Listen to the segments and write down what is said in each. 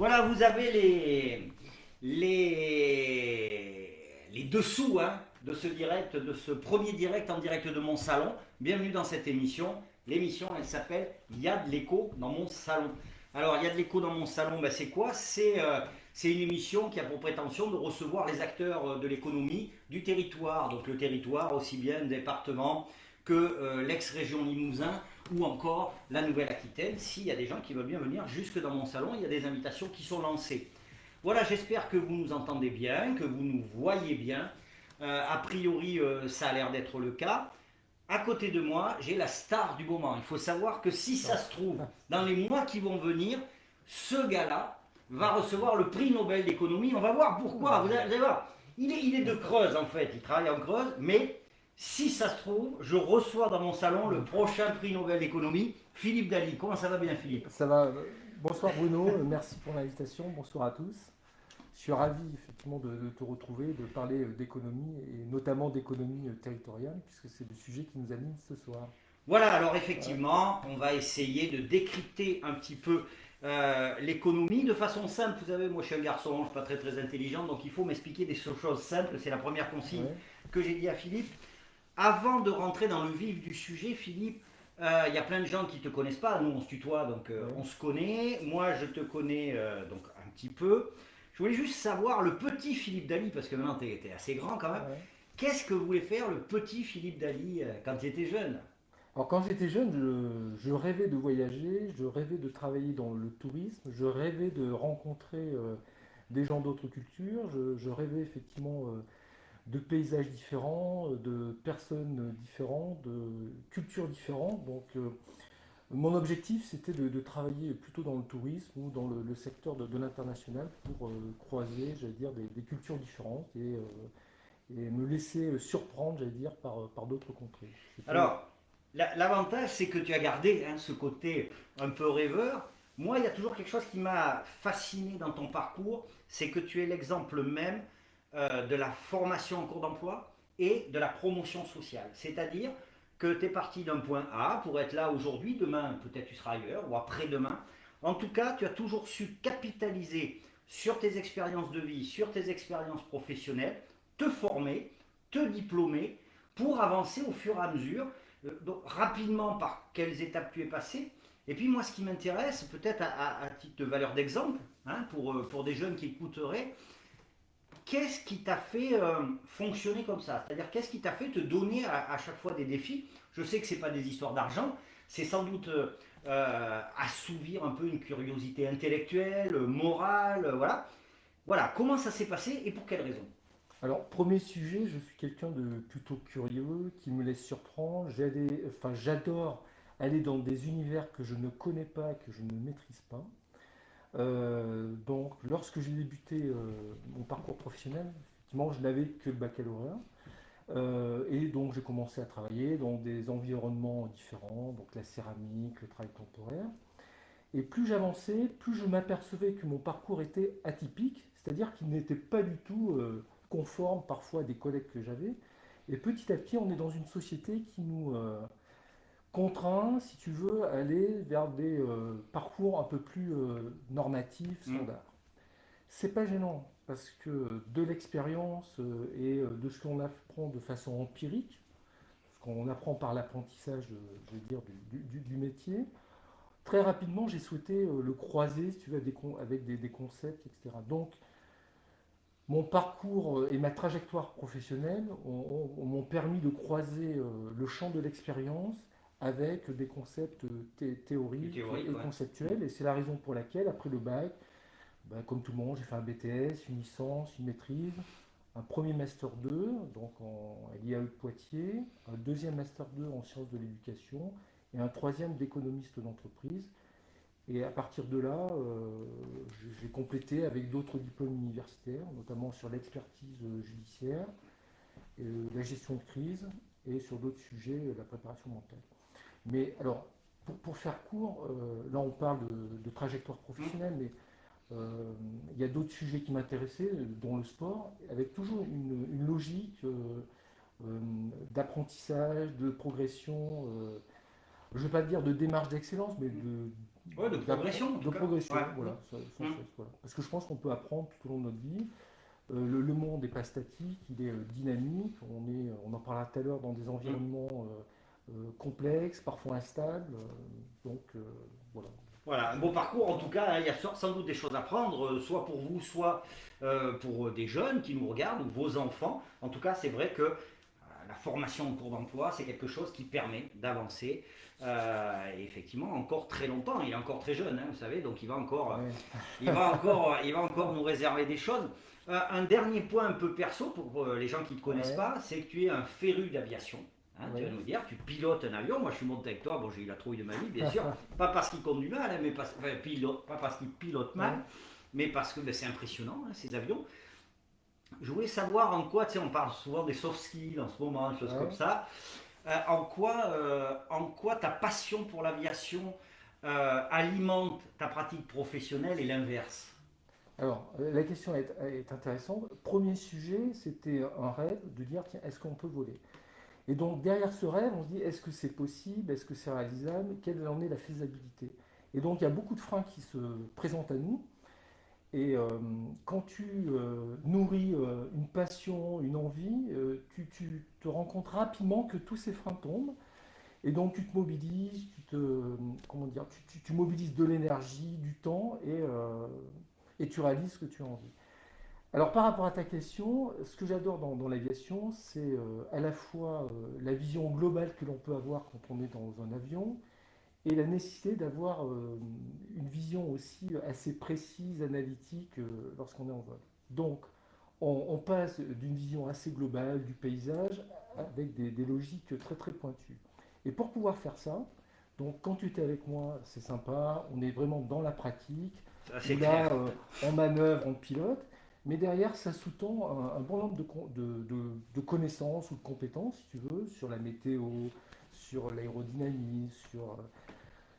Voilà, vous avez les dessous de ce direct, de ce premier direct en direct de mon salon. Bienvenue dans cette émission. L'émission, elle s'appelle Il y a de l'écho dans mon salon. Alors, il y a de l'écho dans mon salon, ben, c'est quoi? C'est une émission qui a pour prétention de recevoir les acteurs de l'économie du territoire. Donc, le territoire, aussi bien le département que l'ex-région Limousin ou encore la Nouvelle-Aquitaine. S'il y a des gens qui veulent bien venir jusque dans mon salon, il y a des invitations qui sont lancées. Voilà, j'espère que vous nous entendez bien, que vous nous voyez bien. A priori, ça a l'air d'être le cas. À côté de moi, j'ai la star du moment. Il faut savoir que si ça se trouve, dans les mois qui vont venir, ce gars-là va recevoir le prix Nobel d'économie. On va voir pourquoi. Vous allez voir. Il est de Creuse en fait, il travaille en Creuse, mais si ça se trouve, je reçois dans mon salon le prochain prix Nobel d'économie, Philippe Daly. Comment ça va bien, Philippe? Ça va. Bonsoir Bruno, merci pour l'invitation, bonsoir à tous. Je suis ravi effectivement de te retrouver, de parler d'économie et notamment d'économie territoriale, puisque c'est le sujet qui nous anime ce soir. Voilà, alors effectivement, on va essayer de décrypter un petit peu l'économie de façon simple. Vous savez, moi je suis un garçon, je ne suis pas très intelligent, donc il faut m'expliquer des choses simples. C'est la première consigne Ouais. que j'ai dit à Philippe. Avant de rentrer dans le vif du sujet, Philippe, il y a plein de gens qui ne te connaissent pas. Nous, on se tutoie, donc Ouais. on se connaît. Moi, je te connais donc un petit peu. Je voulais juste savoir, le petit Philippe Daly, parce que maintenant tu es assez grand quand même, Ouais. qu'est-ce que voulait faire le petit Philippe Daly quand il était jeune? Alors quand j'étais jeune, je rêvais de voyager, je rêvais de travailler dans le tourisme, je rêvais de rencontrer des gens d'autres cultures, je rêvais effectivement de paysages différents, de personnes différentes, de cultures différentes. Donc, mon objectif, c'était de travailler plutôt dans le tourisme ou dans le secteur de l'international pour croiser, j'allais dire, des cultures différentes et me laisser surprendre, j'allais dire, par d'autres contrées. C'était, Alors, l'avantage, c'est que tu as gardé ce côté un peu rêveur. Moi, il y a toujours quelque chose qui m'a fasciné dans ton parcours, c'est que tu es l'exemple même de la formation en cours d'emploi et de la promotion sociale. C'est-à-dire que tu es parti d'un point A pour être là aujourd'hui, demain peut-être tu seras ailleurs ou après-demain. En tout cas, tu as toujours su capitaliser sur tes expériences de vie, sur tes expériences professionnelles, te former, te diplômer pour avancer au fur et à mesure. Donc, rapidement, par quelles étapes tu es passé. Et puis moi, ce qui m'intéresse, peut-être à titre de valeur d'exemple, pour des jeunes qui écouteraient, qu'est-ce qui t'a fait fonctionner comme ça? C'est-à-dire, qu'est-ce qui t'a fait te donner à chaque fois des défis? Je sais que ce n'est pas des histoires d'argent, c'est sans doute assouvir un peu une curiosité intellectuelle, morale, voilà. Voilà, comment ça s'est passé et pour quelles raisons? alors, premier sujet, je suis quelqu'un de plutôt curieux, qui me laisse surprendre. J'adore aller dans des univers que je ne connais pas, que je ne maîtrise pas. Donc, lorsque j'ai débuté mon parcours professionnel, effectivement, je n'avais que le baccalauréat. Et donc, j'ai commencé à travailler dans des environnements différents, donc la céramique, le travail temporaire. Et plus j'avançais, plus je m'apercevais que mon parcours était atypique, c'est-à-dire qu'il n'était pas du tout conforme parfois à des collègues que j'avais. Et petit à petit, on est dans une société qui nous contraint, si tu veux, à aller vers des parcours un peu plus normatifs, Hmm. standards. C'est pas gênant, parce que de l'expérience et de ce qu'on apprend de façon empirique, ce qu'on apprend par l'apprentissage, je veux dire, du métier, très rapidement, j'ai souhaité le croiser, si tu veux, avec des concepts, etc. Donc, mon parcours et ma trajectoire professionnelle m'ont permis de croiser le champ de l'expérience avec des concepts Du théoriques théorique, et ouais. conceptuels. Et c'est la raison pour laquelle, après le bac, ben, comme tout le monde, j'ai fait un BTS, une licence, une maîtrise, un premier Master 2, donc à l'IAE de Poitiers, un deuxième Master 2 en sciences de l'éducation et un troisième d'économiste d'entreprise. Et à partir de là, j'ai complété avec d'autres diplômes universitaires, notamment sur l'expertise judiciaire, la gestion de crise et sur d'autres sujets, la préparation mentale. Mais alors, pour faire court, là on parle de trajectoire Hmm. professionnelle, mais il y a d'autres sujets qui m'intéressaient, dont le sport, avec toujours une logique euh, d'apprentissage, de progression. Je ne vais pas dire de démarche d'excellence, mais Ouais, de progression en de tout cas. progression, Ouais. voilà, sans Hum. cesse, voilà. Parce que je pense qu'on peut apprendre tout au long de notre vie. Le monde n'est pas statique, il est dynamique. On en parlera tout à l'heure dans des Hum. environnements complexes, parfois instables. Donc voilà. Voilà, un beau parcours en tout cas, hein, il y a sans doute des choses à prendre, soit pour vous, soit pour des jeunes qui nous regardent, ou vos enfants. En tout cas, c'est vrai que la formation en cours d'emploi, c'est quelque chose qui permet d'avancer, et effectivement, encore très longtemps. Il est encore très jeune, hein, vous savez, donc Ouais. il va encore nous réserver des choses. Un dernier point un peu perso pour les gens qui ne te connaissent Ouais. pas, c'est que tu es un féru d'aviation. Hein, tu vas Ouais. nous dire, tu pilotes un avion. Moi, je suis monté avec toi. Bon, j'ai eu la trouille de ma vie, bien sûr. Pas parce qu'il conduit mal, hein, pas parce qu'il pilote mal, Ouais. mais parce que ben, c'est impressionnant, hein, ces avions. Je voulais savoir en quoi, tu sais, on parle souvent des soft skills en ce moment, des choses comme Ouais. ça. En quoi ta passion pour l'aviation alimente ta pratique professionnelle et l'inverse? Alors, la question est intéressante. Premier sujet, c'était un rêve de dire, tiens, est-ce qu'on peut voler? Et donc, derrière ce rêve, on se dit, est-ce que c'est possible? Est-ce que c'est réalisable? Quelle en est la faisabilité? Et donc, il y a beaucoup de freins qui se présentent à nous. Et quand tu nourris une passion, une envie, tu te rends compte rapidement que tous ces freins tombent. Et donc tu te mobilises, comment dire, tu mobilises de l'énergie, du temps, et tu réalises ce que tu as envie. Alors par rapport à ta question, ce que j'adore dans l'aviation, c'est à la fois la vision globale que l'on peut avoir quand on est dans un avion, et la nécessité d'avoir une vision aussi assez précise, analytique, lorsqu'on est en vol. Donc, on passe d'une vision assez globale du paysage avec des logiques très très pointues. Et pour pouvoir faire ça, donc quand tu étais avec moi, c'est sympa, on est vraiment dans la pratique, Ça, où c'est clair. là, on manœuvre, on pilote, mais derrière, ça sous-tend un bon nombre de connaissances ou de compétences, si tu veux, sur la météo, sur l'aérodynamisme,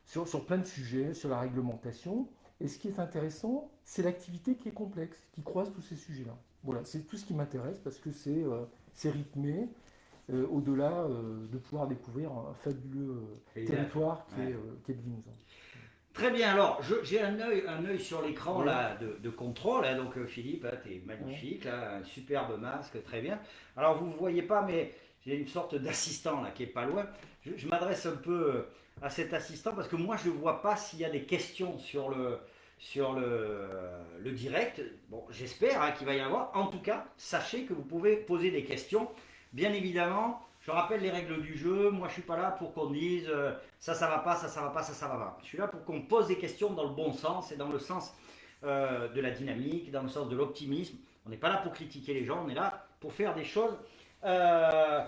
sur plein de sujets, sur la réglementation. Et ce qui est intéressant, c'est l'activité qui est complexe, qui croise tous ces sujets-là. Voilà, c'est tout ce qui m'intéresse parce que c'est rythmé, au-delà de pouvoir découvrir un fabuleux Paysage. territoire Ouais. qui est le Limousin. Très bien, alors j'ai un œil sur l'écran Oui, là de contrôle, hein, donc Philippe, tu es ouais, magnifique, là, un superbe masque, très bien. Alors vous ne voyez pas, mais j'ai une sorte d'assistant là qui est pas loin. Je m'adresse un peu à cet assistant parce que moi je ne vois pas s'il y a des questions sur le direct. Bon, j'espère hein, qu'il va y en avoir. En tout cas, sachez que vous pouvez poser des questions. Bien évidemment, je rappelle les règles du jeu. Moi je suis pas là pour qu'on dise ça, ça va pas, ça va pas, ça va pas. Je suis là pour qu'on pose des questions dans le bon sens et dans le sens de la dynamique, dans le sens de l'optimisme. On n'est pas là pour critiquer les gens, on est là pour faire des choses euh,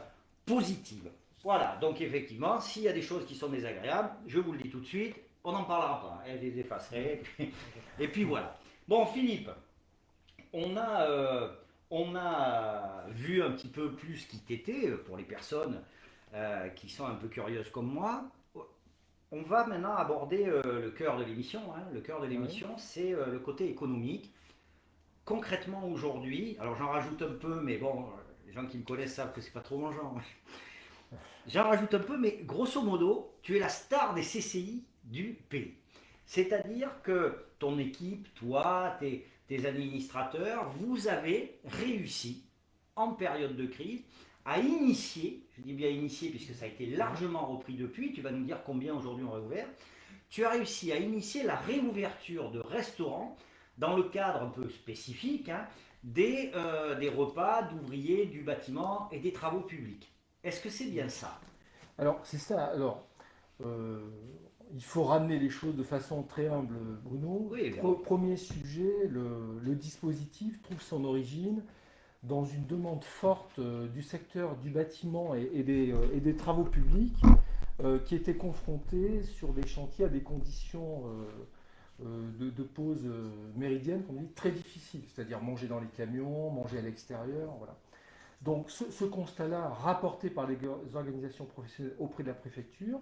positives. Voilà, donc effectivement, s'il y a des choses qui sont désagréables, je vous le dis tout de suite, on n'en parlera pas, hein, je les effacerai, et puis voilà. Bon, Philippe, on a, euh, on a vu un petit peu plus qui t'étais pour les personnes qui sont un peu curieuses comme moi. On va maintenant aborder le cœur de l'émission, hein. Le cœur de ouais. l'émission, c'est le côté économique. Concrètement aujourd'hui, alors j'en rajoute un peu, mais bon, les gens qui me connaissent savent que c'est pas trop mon genre. J'en rajoute un peu, mais grosso modo, tu es la star des CCI du pays. C'est-à-dire que ton équipe, toi, tes administrateurs, vous avez réussi, en période de crise, à initier, je dis bien initier puisque ça a été Mhm. largement repris depuis, tu vas nous dire combien aujourd'hui on a réouvert, tu as réussi à initier la réouverture de restaurants dans le cadre un peu spécifique hein, des repas d'ouvriers du bâtiment et des travaux publics. Est-ce que c'est bien ça? Alors, c'est ça. Alors, euh, il faut ramener les choses de façon très humble, Bruno. Oui, bien oui. Premier sujet, le dispositif trouve son origine dans une demande forte du secteur du bâtiment et des travaux publics qui étaient confrontés sur des chantiers à des conditions de pause méridienne, comme on dit, très difficiles, c'est-à-dire manger dans les camions, manger à l'extérieur, voilà. Donc ce constat-là, rapporté par les organisations professionnelles auprès de la préfecture,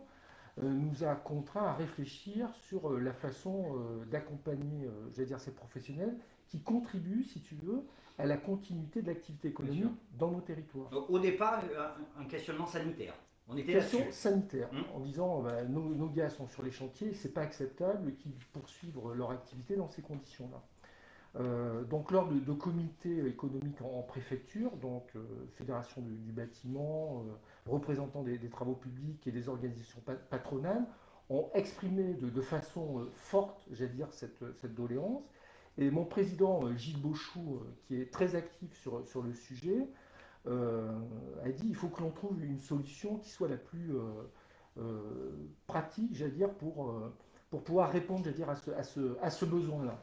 nous a contraint à réfléchir sur la façon d'accompagner, j'allais dire, ces professionnels qui contribuent, si tu veux, à la continuité de l'activité Bien sûr. économique dans nos territoires. Donc, au départ, un questionnement sanitaire. On était question là-dessus. sanitaire, Hum. en disant nos gars sont sur les chantiers, c'est pas acceptable qu'ils poursuivent leur activité dans ces conditions-là. Donc lors de comités économiques en préfecture, donc fédération du bâtiment, représentants des travaux publics et des organisations patronales, ont exprimé de façon forte, j'allais dire, cette doléance. Et mon président Gilles Beauchou, qui est très actif sur le sujet, a dit il faut que l'on trouve une solution qui soit la plus pratique, j'allais dire, pour pouvoir répondre, j'allais dire, à ce besoin-là.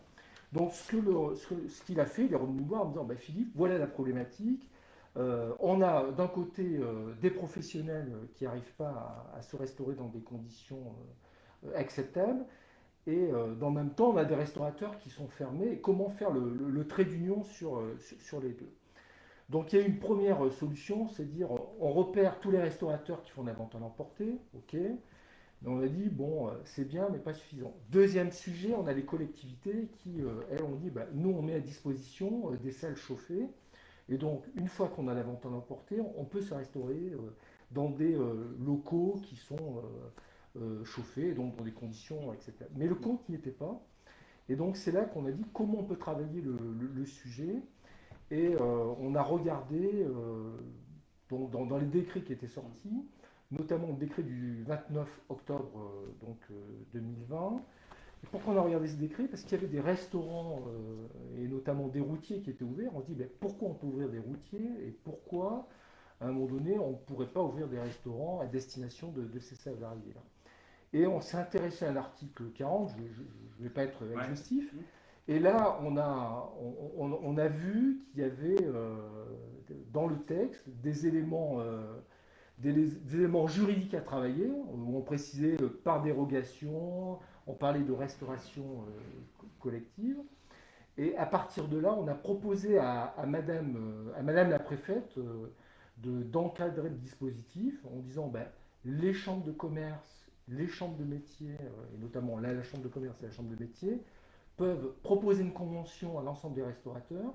Donc ce qu'il a fait, il est revenu me voir en me disant bah, Philippe, voilà la problématique. On a d'un côté des professionnels qui n'arrivent pas à se restaurer dans des conditions acceptables, et dans le même temps, on a des restaurateurs qui sont fermés. Et comment faire le trait d'union sur les deux? Donc il y a une première solution, c'est de dire on repère tous les restaurateurs qui font de la vente à l'emporter, ok. Mais on a dit bon, c'est bien, mais pas suffisant. Deuxième sujet, on a les collectivités qui, elles, ont dit bah, nous on met à disposition des salles chauffées, et donc une fois qu'on a la vente à l'emporter, on peut se restaurer dans des locaux qui sont chauffés, donc dans des conditions acceptables. Mais le compte n'y était pas, et donc c'est là qu'on a dit comment on peut travailler le sujet. Et on a regardé dans les décrets qui étaient sortis, notamment le décret du 29 octobre 2020. Et pourquoi on a regardé ce décret? Parce qu'il y avait des restaurants et notamment des routiers qui étaient ouverts. On se dit ben, pourquoi on peut ouvrir des routiers et pourquoi à un moment donné on ne pourrait pas ouvrir des restaurants à destination de ces salariés-là. Et on s'est intéressé à l'article 40, je ne vais pas être exhaustif. Ouais. Et là, on a vu qu'il y avait dans le texte des éléments juridiques à travailler, où on précisait par dérogation, on parlait de restauration collective. Et à partir de là, on a proposé à Madame la préfète d'encadrer le dispositif en disant ben, les chambres de commerce, les chambres de métiers, et notamment là, la chambre de commerce et la chambre de métiers, peuvent proposer une convention à l'ensemble des restaurateurs.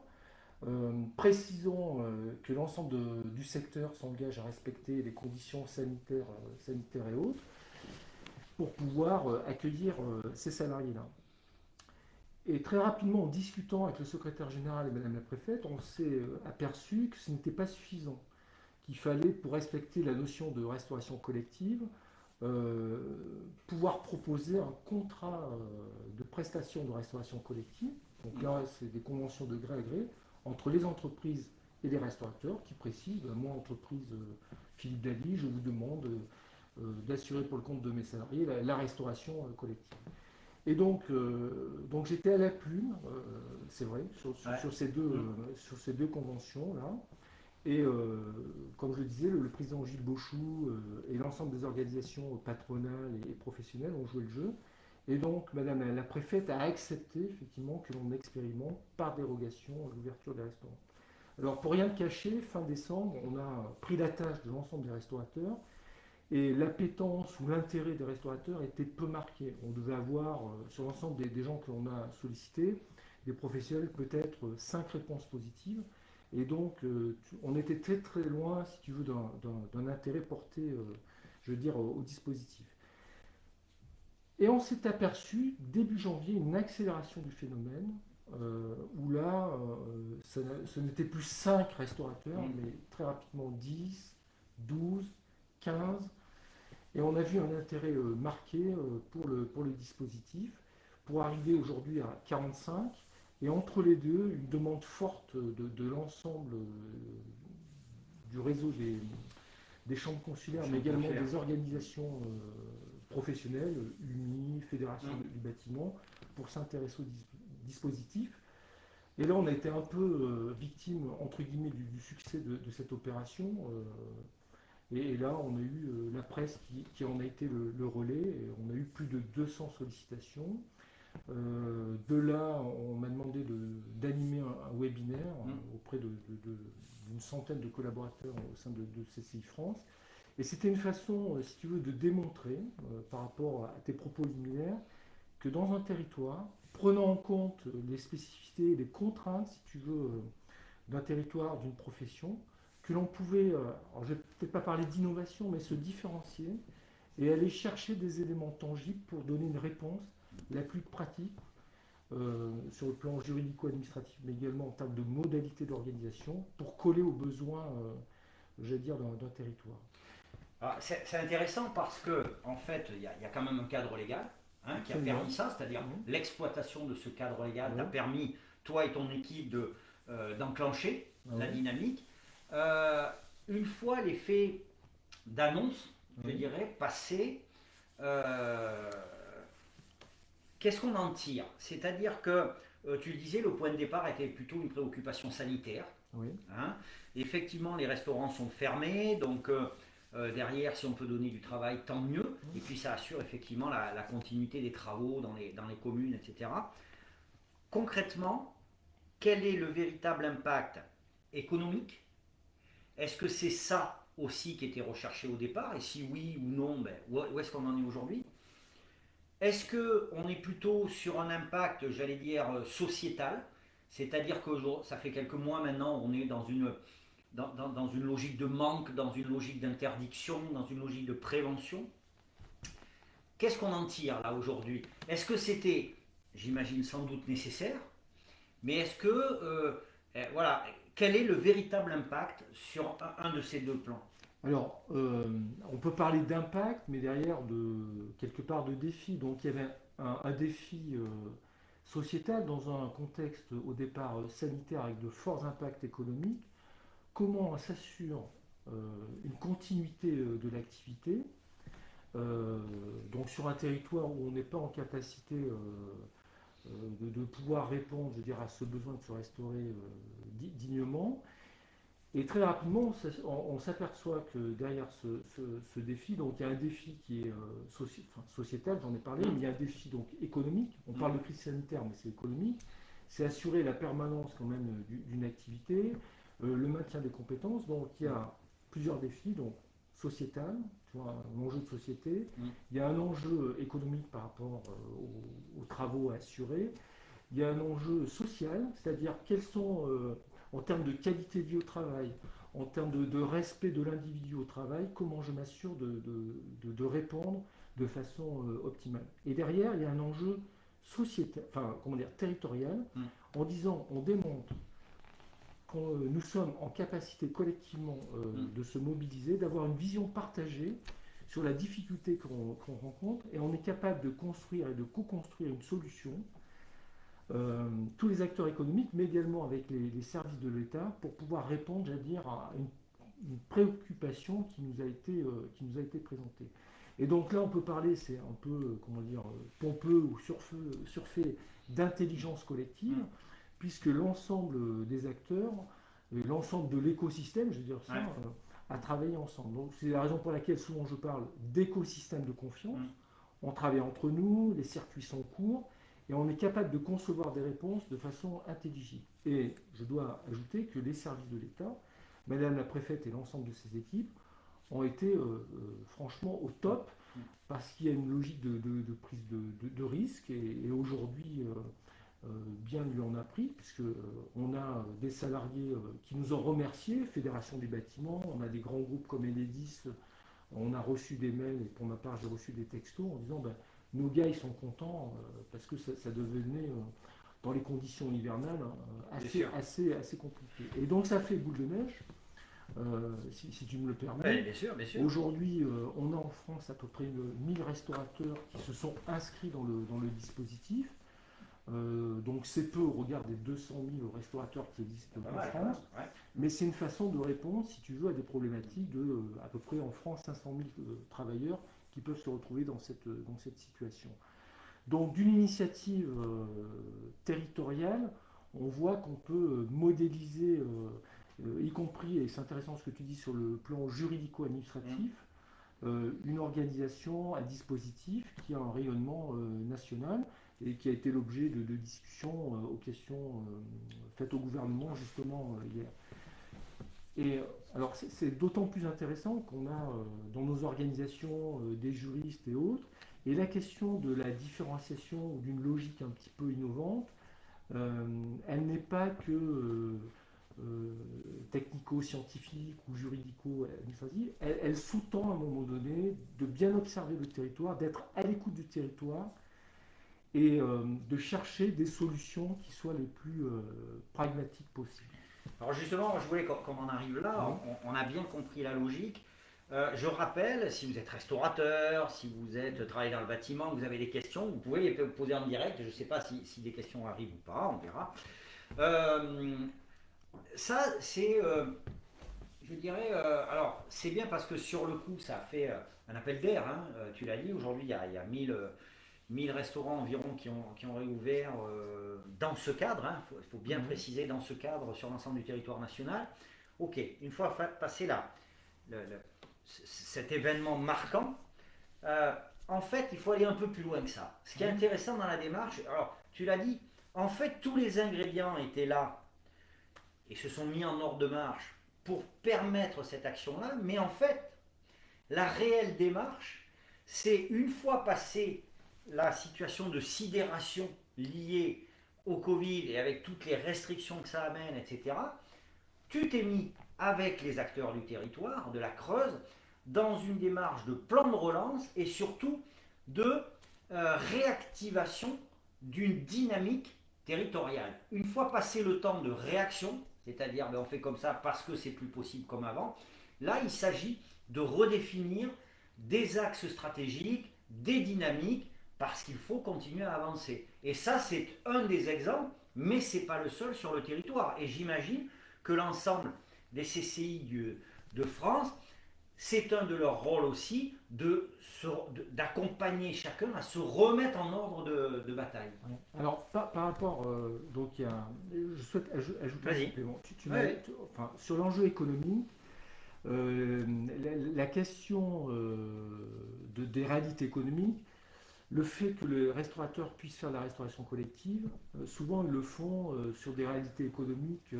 Précisons que l'ensemble du secteur s'engage à respecter les conditions sanitaires et autres pour pouvoir accueillir ces salariés-là. Et très rapidement, en discutant avec le secrétaire général et Madame la préfète, on s'est aperçu que ce n'était pas suffisant, qu'il fallait, pour respecter la notion de restauration collective, pouvoir proposer un contrat de prestation de restauration collective. Donc là, c'est des conventions de gré à gré entre les entreprises et les restaurateurs qui précisent, moi, entreprise Philippe Daly, je vous demande d'assurer pour le compte de mes salariés la restauration collective. Et donc j'étais à la plume, c'est vrai, sur ces deux conventions-là. Et comme je le disais, le président Gilles Beauchou et l'ensemble des organisations patronales et professionnelles ont joué le jeu. Et donc, Madame la préfète a accepté effectivement que l'on expérimente par dérogation l'ouverture des restaurants. Alors, pour rien cacher, fin décembre, on a pris la tâche de l'ensemble des restaurateurs et l'appétence ou l'intérêt des restaurateurs était peu marqué. On devait avoir, sur l'ensemble des gens que l'on a sollicités, des professionnels, peut-être 5 réponses positives. Et donc, on était très très loin, si tu veux, d'un intérêt porté, je veux dire, au dispositif. Et on s'est aperçu, début janvier, une accélération du phénomène, où là, ce n'était plus 5 restaurateurs, mais très rapidement 10, 12, 15. Et on a vu un intérêt marqué pour le dispositif, pour arriver aujourd'hui à 45. Et entre les deux, une demande forte de l'ensemble du réseau des chambres consulaires, mais également des organisations professionnelles, UNI, Fédération du bâtiment, pour s'intéresser au dispositif. Et là, on a été un peu victime, entre guillemets, du succès de cette opération. Et là, on a eu la presse qui en a été le relais. Et on a eu plus de 200 sollicitations. De là, on m'a demandé d'animer un webinaire auprès d'une centaine de collaborateurs au sein de CCI France. Et c'était une façon, si tu veux, de démontrer, par rapport à tes propos liminaires, que dans un territoire, prenant en compte les spécificités, les contraintes, si tu veux, d'un territoire, d'une profession, que l'on pouvait, alors je ne vais peut-être pas parler d'innovation, mais se différencier et aller chercher des éléments tangibles pour donner une réponse la plus pratique sur le plan juridico-administratif, mais également en termes de modalités d'organisation, pour coller aux besoins, j'allais dire, d'un territoire. Alors, c'est intéressant parce que, en fait, il y a quand même un cadre légal qui a Absolument. permis ça, c'est-à-dire Mhm. l'exploitation de ce cadre légal Oui. t'a permis, toi et ton équipe, d'enclencher Ah la oui. dynamique. Euh, une fois les faits d'annonce, je Oui. dirais, passés, euh, qu'est-ce qu'on en tire? C'est-à-dire que, tu le disais, le point de départ était plutôt une préoccupation sanitaire. Oui. Hein. Effectivement, les restaurants sont fermés, donc derrière, si on peut donner du travail, tant mieux. Et puis ça assure effectivement la continuité des travaux dans les communes, etc. Concrètement, quel est le véritable impact économique? Est-ce que c'est ça aussi qui était recherché au départ? Et si oui ou non, ben, où est-ce qu'on en est aujourd'hui? Est-ce qu'on est plutôt sur un impact, j'allais dire, sociétal? C'est-à-dire que ça fait quelques mois maintenant, on est dans une logique de manque, dans une logique d'interdiction, dans une logique de prévention. Qu'est-ce qu'on en tire là aujourd'hui? Est-ce que c'était, j'imagine, sans doute nécessaire, mais est-ce que, voilà, quel est le véritable impact sur un de ces deux plans? Alors, on peut parler d'impact, mais derrière, quelque part, de défi. Donc, il y avait un défi sociétal dans un contexte au départ sanitaire avec de forts impacts économiques. Comment on s'assure une continuité de l'activité, donc sur un territoire où on n'est pas en capacité de pouvoir répondre, je veux dire, à ce besoin de se restaurer dignement. Et très rapidement, on s'aperçoit que derrière ce défi, donc il y a un défi qui est sociétal, j'en ai parlé, mais il y a un défi donc économique. On parle de crise sanitaire, mais c'est économique. C'est assurer la permanence quand même d'une activité, le maintien des compétences. Donc il y a plusieurs défis, donc sociétal, tu vois, un enjeu de société. Il y a un enjeu économique par rapport aux travaux à assurer. Il y a un enjeu social, c'est-à-dire quels sont en termes de qualité de vie au travail, en termes de respect de l'individu au travail, comment je m'assure de répondre de façon optimale. Et derrière, il y a un enjeu sociétal, enfin, comment dire, territorial, en disant, on démontre que nous sommes en capacité collectivement de se mobiliser, d'avoir une vision partagée sur la difficulté qu'on rencontre, et on est capable de construire et de co-construire une solution tous les acteurs économiques, mais également avec les services de l'État, pour pouvoir répondre, j'allais dire, à une préoccupation qui nous a été présentée. Et donc là, on peut parler, c'est un peu, comment dire, pompeux ou surfait d'intelligence collective, puisque l'ensemble des acteurs, l'ensemble de l'écosystème, je veux dire ça, a travaillé ensemble. Donc c'est la raison pour laquelle souvent je parle d'écosystème de confiance. On travaille entre nous, les circuits sont courts, et on est capable de concevoir des réponses de façon intelligible. Et je dois ajouter que les services de l'État, Madame la préfète et l'ensemble de ses équipes, ont été franchement au top, parce qu'il y a une logique de prise de risque, et aujourd'hui, bien lui en a pris, puisque on a des salariés qui nous ont remerciés, Fédération des bâtiments, on a des grands groupes comme Enedis, on a reçu des mails, et pour ma part j'ai reçu des textos en disant nos gars ils sont contents parce que ça devenait dans les conditions hivernales assez compliqué. Et donc ça fait boule de neige, si tu me le permets. Bien sûr, bien sûr. Aujourd'hui, on a en France à peu près 1000 restaurateurs qui se sont inscrits dans le dispositif. Donc c'est peu au regard des 200 000 restaurateurs qui existent en France, mais c'est une façon de répondre, si tu veux, à des problématiques de à peu près en France 500 000 travailleurs qui peuvent se retrouver dans cette situation. Donc d'une initiative territoriale, on voit qu'on peut modéliser, y compris, et c'est intéressant ce que tu dis sur le plan juridico-administratif, une organisation, un dispositif qui a un rayonnement national et qui a été l'objet de discussions aux questions faites au gouvernement justement hier. Et alors c'est d'autant plus intéressant qu'on a dans nos organisations des juristes et autres, et la question de la différenciation ou d'une logique un petit peu innovante, elle n'est pas que technique médico-scientifique ou juridico-administrative, elle sous-tend à un moment donné de bien observer le territoire, d'être à l'écoute du territoire et de chercher des solutions qui soient les plus pragmatiques possibles. Alors justement, je voulais qu'on en arrive là, on a bien compris la logique. Je rappelle, si vous êtes restaurateur, si vous êtes travaillé dans le bâtiment, vous avez des questions, vous pouvez les poser en direct. Je ne sais pas si des questions arrivent ou pas, on verra. Ça, c'est, je dirais, alors c'est bien parce que sur le coup, ça a fait un appel d'air. Hein, tu l'as dit, aujourd'hui, il y a 1000 restaurants environ qui ont réouvert dans ce cadre. Il faut bien préciser, dans ce cadre, sur l'ensemble du territoire national. Ok, une fois passé là, cet événement marquant, en fait, il faut aller un peu plus loin que ça. Ce qui est intéressant dans la démarche, alors tu l'as dit, en fait, tous les ingrédients étaient là et se sont mis en ordre de marche pour permettre cette action-là, mais en fait, la réelle démarche, c'est une fois passé la situation de sidération liée au Covid et avec toutes les restrictions que ça amène, etc., tu t'es mis avec les acteurs du territoire, de la Creuse, dans une démarche de plan de relance et surtout de réactivation d'une dynamique territoriale. Une fois passé le temps de réaction, c'est-à-dire on fait comme ça parce que c'est plus possible comme avant, là il s'agit de redéfinir des axes stratégiques, des dynamiques, parce qu'il faut continuer à avancer. Et ça, c'est un des exemples, mais ce n'est pas le seul sur le territoire. Et j'imagine que l'ensemble des CCI de France, c'est un de leurs rôles aussi d'accompagner chacun à se remettre en ordre de bataille. Alors, par rapport, donc je souhaite ajouter un complément. Sur l'enjeu économique, la question des réalités économiques, le fait que les restaurateurs puissent faire de la restauration collective, souvent ils le font sur des réalités économiques,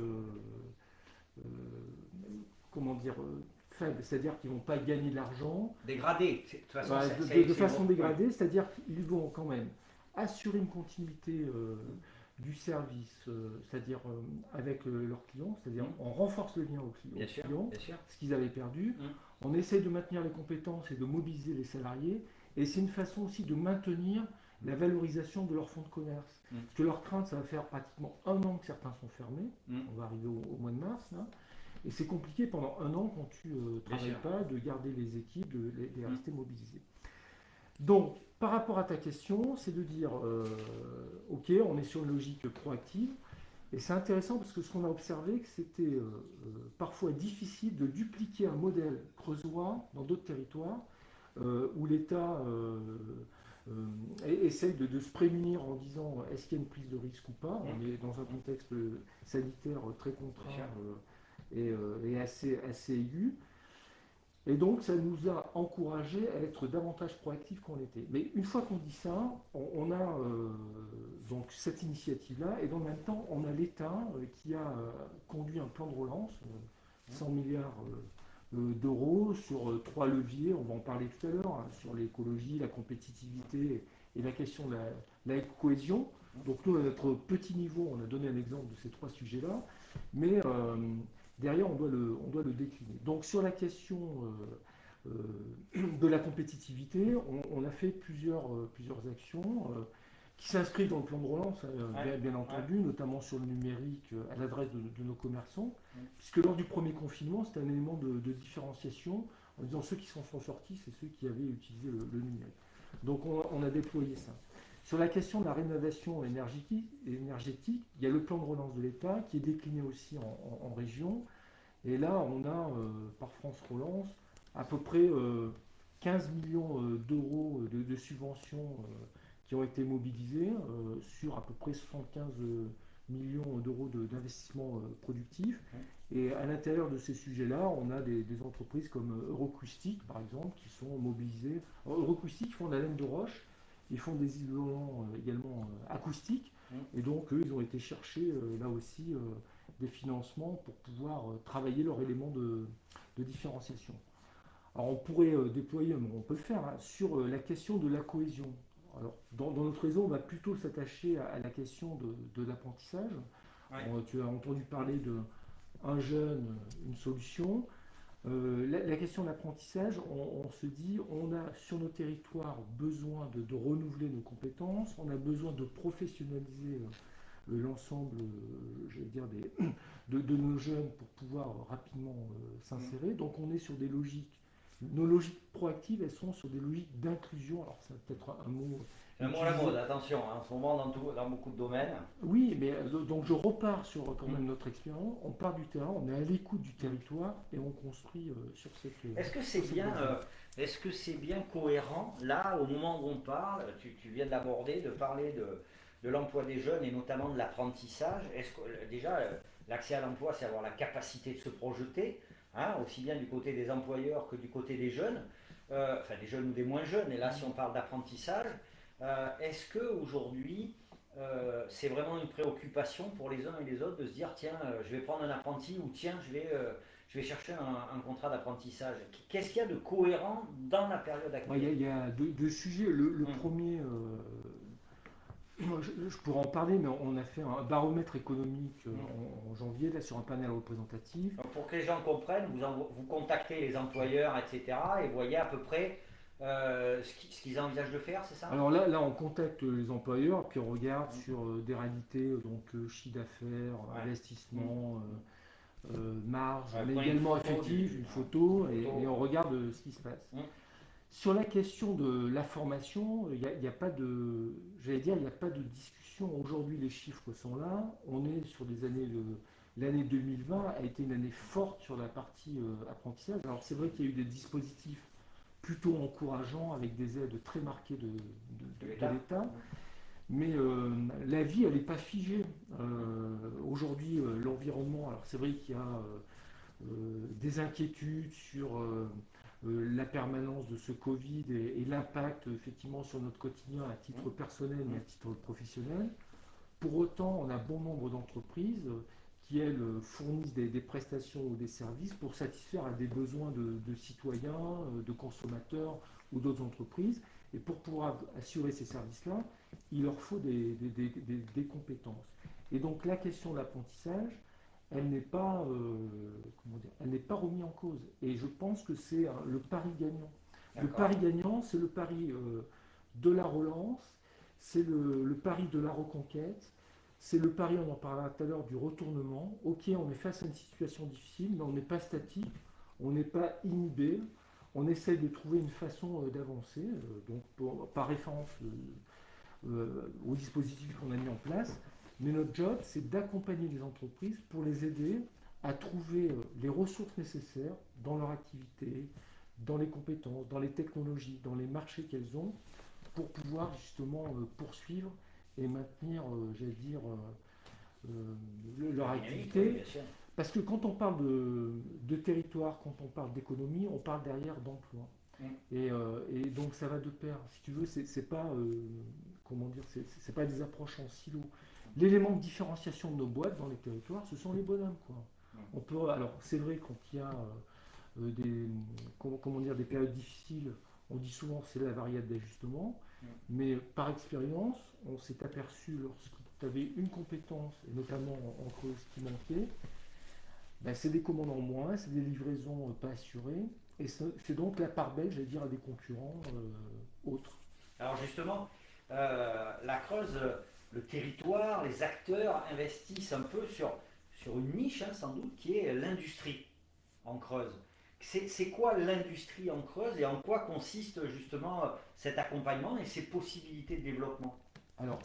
faibles, c'est-à-dire qu'ils ne vont pas gagner de l'argent. Dégradés, de façon dégradée, c'est-à-dire qu'ils vont quand même assurer une continuité du service, c'est-à-dire avec leurs clients, c'est-à-dire on renforce le lien aux clients, ce qu'ils avaient perdu, on essaie de maintenir les compétences et de mobiliser les salariés, et c'est une façon aussi de maintenir la valorisation de leur fonds de commerce. Parce que leur crainte, ça va faire pratiquement 1 an que certains sont fermés, on va arriver au mois de mars, là. Et c'est compliqué pendant 1 an quand tu ne travailles pas, de garder les équipes, de les rester mobilisés. Donc, par rapport à ta question, c'est de dire, ok, on est sur une logique proactive, et c'est intéressant parce que ce qu'on a observé, que c'était parfois difficile de dupliquer un modèle creusois dans d'autres territoires, où l'État essaye de se prémunir en disant est-ce qu'il y a une prise de risque ou pas. On est dans un contexte sanitaire très contraint et assez aigu. Et donc, ça nous a encouragé à être davantage proactifs qu'on l'était. Mais une fois qu'on dit ça, on a donc cette initiative-là, et dans le même temps, on a l'État qui a conduit un plan de relance, 100 milliards d'euros sur 3 leviers, on va en parler tout à l'heure, hein, sur l'écologie, la compétitivité et la question de la cohésion. Donc nous, à notre petit niveau, on a donné un exemple de ces 3 sujets-là, mais derrière, on doit le décliner. Donc sur la question de la compétitivité, on a fait plusieurs actions qui s'inscrivent dans le plan de relance, bien entendu, notamment sur le numérique à l'adresse de nos commerçants, puisque lors du premier confinement, c'était un élément de différenciation, en disant ceux qui s'en sont sortis, c'est ceux qui avaient utilisé le numérique. Donc on a déployé ça. Sur la question de la rénovation énergétique, il y a le plan de relance de l'État qui est décliné aussi en région. Et là, on a, par France Relance, à peu près 15 millions d'euros de subventions qui ont été mobilisés sur à peu près 75 millions d'euros d'investissements productifs. Et à l'intérieur de ces sujets-là, on a des entreprises comme Euroacoustique, par exemple, qui sont mobilisées. Euroacoustique font de la laine de roche, ils font des isolants également acoustiques, et donc eux, ils ont été chercher là aussi des financements pour pouvoir travailler leur élément de différenciation. Alors on pourrait déployer, on peut le faire, hein, sur la question de la cohésion. Alors, dans notre réseau, on va plutôt s'attacher à la question de l'apprentissage. Tu as entendu parler un jeune, une solution. La question de l'apprentissage, on se dit, on a sur nos territoires besoin de renouveler nos compétences, on a besoin de professionnaliser l'ensemble, je vais dire, de nos jeunes pour pouvoir rapidement s'insérer. Donc on est sur des logiques, nos logiques proactives, elles sont sur des logiques d'inclusion. Alors c'est peut-être un mot. C'est un mot à la mode, attention, hein, en ce moment dans beaucoup de domaines. Oui, mais donc je repars sur quand même notre expérience. On part du terrain, on est à l'écoute du territoire et on construit sur cette. Est-ce que c'est est-ce que c'est bien cohérent là au moment où on parle, tu viens d'aborder, de parler de l'emploi des jeunes et notamment de l'apprentissage. Est-ce que déjà l'accès à l'emploi, c'est avoir la capacité de se projeter, hein, aussi bien du côté des employeurs que du côté des jeunes, enfin des jeunes ou des moins jeunes. Et là, si on parle d'apprentissage. Est-ce qu'aujourd'hui, c'est vraiment une préoccupation pour les uns et les autres de se dire tiens, je vais prendre un apprenti ou tiens, je vais chercher un contrat d'apprentissage. Qu'est-ce qu'il y a de cohérent dans la période actuelle? Il y a deux sujets. Le premier, je pourrais en parler, mais on a fait un baromètre économique en janvier là, sur un panel représentatif. Donc pour que les gens comprennent, vous contactez les employeurs, etc. et voyez à peu près ce qu'ils envisagent de faire, c'est ça? Alors là, on contacte les employeurs, puis on regarde sur des réalités, donc chiffre d'affaires, investissement, marge, mais également effectif, une photo, et on regarde ce qui se passe. Sur la question de la formation, il n'y a pas de, j'allais dire, il n'y a pas de discussion. Aujourd'hui, les chiffres sont là. On est sur des années l'année 2020 a été une année forte sur la partie apprentissage. Alors c'est vrai qu'il y a eu des dispositifs plutôt encourageants avec des aides très marquées de l'État. Mais la vie, elle n'est pas figée. Aujourd'hui, l'environnement, alors c'est vrai qu'il y a des inquiétudes sur la permanence de ce Covid et l'impact effectivement sur notre quotidien à titre personnel mais à titre professionnel. Pour autant, on a bon nombre d'entreprises qui, elles, fournissent des prestations ou des services pour satisfaire à des besoins de citoyens, de consommateurs ou d'autres entreprises. Et pour pouvoir assurer ces services-là, il leur faut des compétences. Et donc la question de l'apprentissage, elle n'est pas, elle n'est pas remise en cause. Et je pense que c'est le pari gagnant. Le pari gagnant, c'est le pari de la relance, c'est le pari de la reconquête, c'est le pari, on en parlera tout à l'heure, du retournement. Ok, on est face à une situation difficile, mais on n'est pas statique, on n'est pas inhibé. On essaie de trouver une façon d'avancer, donc par référence au dispositif qu'on a mis en place. Mais notre job, c'est d'accompagner les entreprises pour les aider à trouver les ressources nécessaires dans leur activité, dans les compétences, dans les technologies, dans les marchés qu'elles ont, pour pouvoir justement poursuivre et maintenir, j'allais dire, leur activité. Oui, parce que quand on parle de territoire, quand on parle d'économie, on parle derrière d'emploi. Et donc ça va de pair. Si tu veux, c'est pas, comment dire, c'est pas des approches en silo. L'élément de différenciation de nos boîtes dans les territoires, ce sont les bonhommes, quoi. On peut, alors c'est vrai quand il y a des périodes difficiles, on dit souvent que c'est la variable d'ajustement, mais par expérience, on s'est aperçu lorsque tu avais une compétence, et notamment en Creuse qui manquait, ben c'est des commandes en moins, c'est des livraisons pas assurées, et c'est donc la part belle, j'allais dire, à des concurrents autres. Alors justement, la Creuse, le territoire, les acteurs investissent un peu sur une niche, hein, sans doute, qui est l'industrie en Creuse. C'est quoi l'industrie en Creuse et en quoi consiste justement cet accompagnement et ces possibilités de développement? Alors,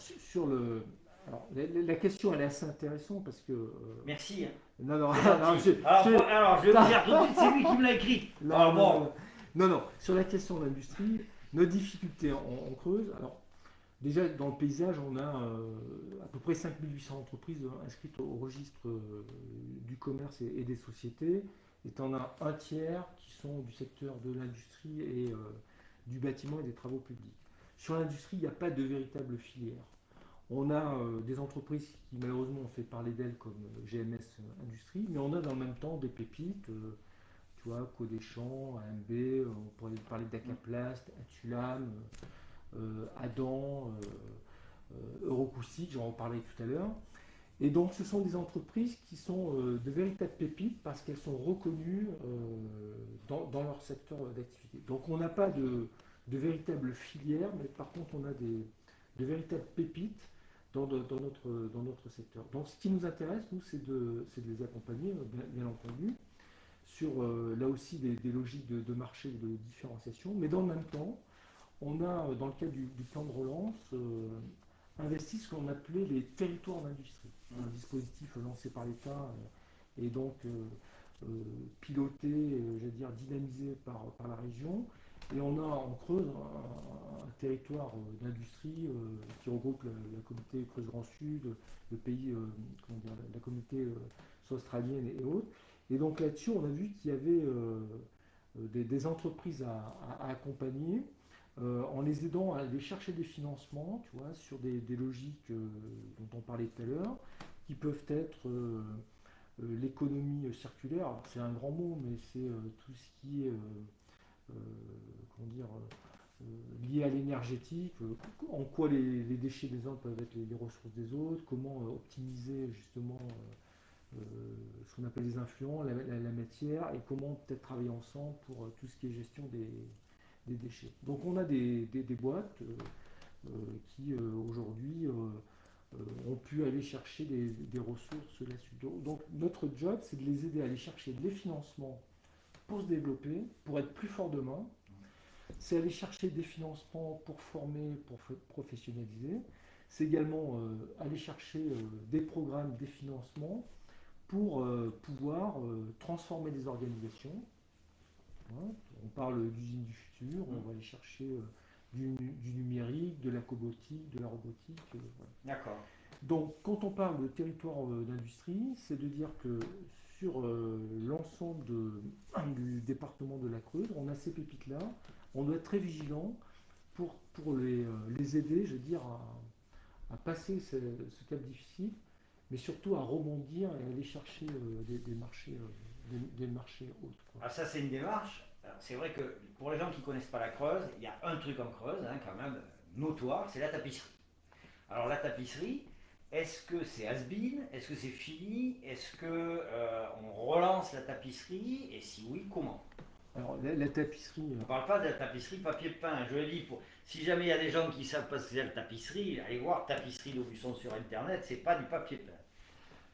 la question elle est assez intéressante parce que. Merci. Hein. Non, non, alors, je vais vous dire tout de suite, c'est lui qui me l'a écrit. Non, sur la question de l'industrie, nos difficultés en Creuse, alors déjà dans le paysage, on a à peu près 5800 entreprises inscrites au registre du commerce et des sociétés, et on a un tiers qui sont du secteur de l'industrie et du bâtiment et des travaux publics. Sur l'industrie, il n'y a pas de véritable filière. On a des entreprises qui malheureusement ont fait parler d'elles comme GMS Industrie, mais on a dans le même temps des pépites, tu vois, Codéchamps, AMB, on pourrait parler d'Acaplast, Atulam, Adam, Eurocoustic, j'en reparlerai tout à l'heure. Et donc, ce sont des entreprises qui sont de véritables pépites parce qu'elles sont reconnues dans leur secteur d'activité. Donc, on n'a pas de véritable filière, mais par contre, on a de véritables pépites dans notre secteur. Donc, ce qui nous intéresse, nous, c'est de les accompagner, bien entendu, sur là aussi des logiques de marché et de différenciation. Mais dans le même temps, on a, dans le cadre du plan de relance, investi ce qu'on appelait les territoires d'industrie, un dispositif lancé par l'État et donc piloté, j'allais dire dynamisé par la région. Et on a en Creuse un territoire d'industrie qui regroupe la communauté Creuse Grand Sud, le pays, la communauté australienne et autres. Et donc là-dessus, on a vu qu'il y avait des entreprises à accompagner en les aidant à aller chercher des financements, tu vois, sur des logiques dont on parlait tout à l'heure, qui peuvent être l'économie circulaire. Alors, c'est un grand mot, mais c'est tout ce qui est comment dire, lié à l'énergétique, en quoi les déchets des uns peuvent être les ressources des autres, comment optimiser justement ce qu'on appelle les influents, la matière, et comment peut-être travailler ensemble pour tout ce qui est gestion des déchets. Donc on a des boîtes qui aujourd'hui ont pu aller chercher des ressources là-dessus. Donc notre job, c'est de les aider à aller chercher des financements pour se développer, pour être plus fort demain. C'est aller chercher des financements pour former, pour professionnaliser. C'est également aller chercher des programmes, des financements pour pouvoir transformer les organisations. Hein, on parle d'usine du futur, on va aller chercher du numérique, de la cobotique, de la robotique. Voilà. D'accord. Donc, quand on parle de territoire d'industrie, c'est de dire que sur l'ensemble du département de la Creuse, on a ces pépites-là. On doit être très vigilant pour les aider, je veux dire, à passer ce cap difficile, mais surtout à rebondir et aller chercher des marchés autres. Quoi. Ah, ça, c'est une démarche. C'est vrai que pour les gens qui ne connaissent pas la Creuse, il y a un truc en Creuse, hein, quand même, notoire, c'est la tapisserie. Alors, la tapisserie, est-ce que c'est has-been? Est-ce que c'est fini? Est-ce que on relance la tapisserie? Et si oui, comment? Alors, la tapisserie. On ne parle pas de la tapisserie papier peint. Je le dis, si jamais il y a des gens qui savent pas ce que c'est la tapisserie, allez voir tapisserie d'Aubusson sur internet, c'est pas du papier peint.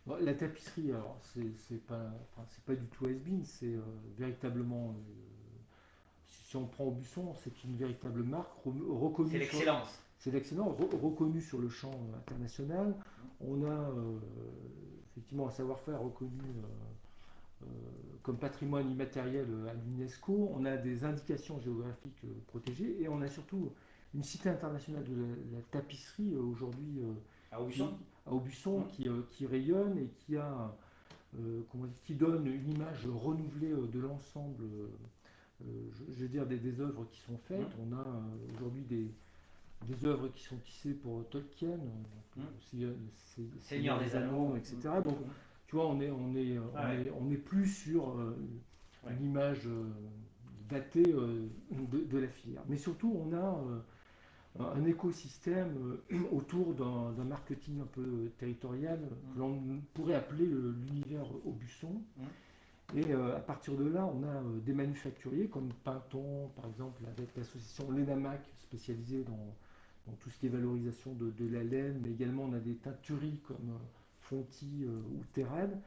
Bon, la tapisserie, alors, c'est pas du tout has-been, c'est véritablement. Si on prend Aubusson, c'est une véritable marque reconnue. C'est l'excellence. C'est l'excellence, reconnue sur le champ international. On a effectivement un savoir-faire reconnu comme patrimoine immatériel à l'UNESCO. On a des indications géographiques protégées et on a surtout une cité internationale de la tapisserie aujourd'hui À Aubusson. à Aubusson qui rayonne et qui donne une image renouvelée de l'ensemble. Je veux dire des œuvres qui sont faites. On a aujourd'hui des œuvres qui sont tissées pour Tolkien, Seigneur des Anneaux, etc. Donc, tu vois, on est plus sur une image datée de la filière. Mais surtout, on a un écosystème autour d'un marketing un peu territorial que l'on pourrait appeler l'univers Aubusson. Et à partir de là, on a des manufacturiers comme Pinton, par exemple, avec l'association Lenamac, spécialisée dans tout ce qui est valorisation de la laine, mais également on a des teintureries comme Fonty ou Terrade,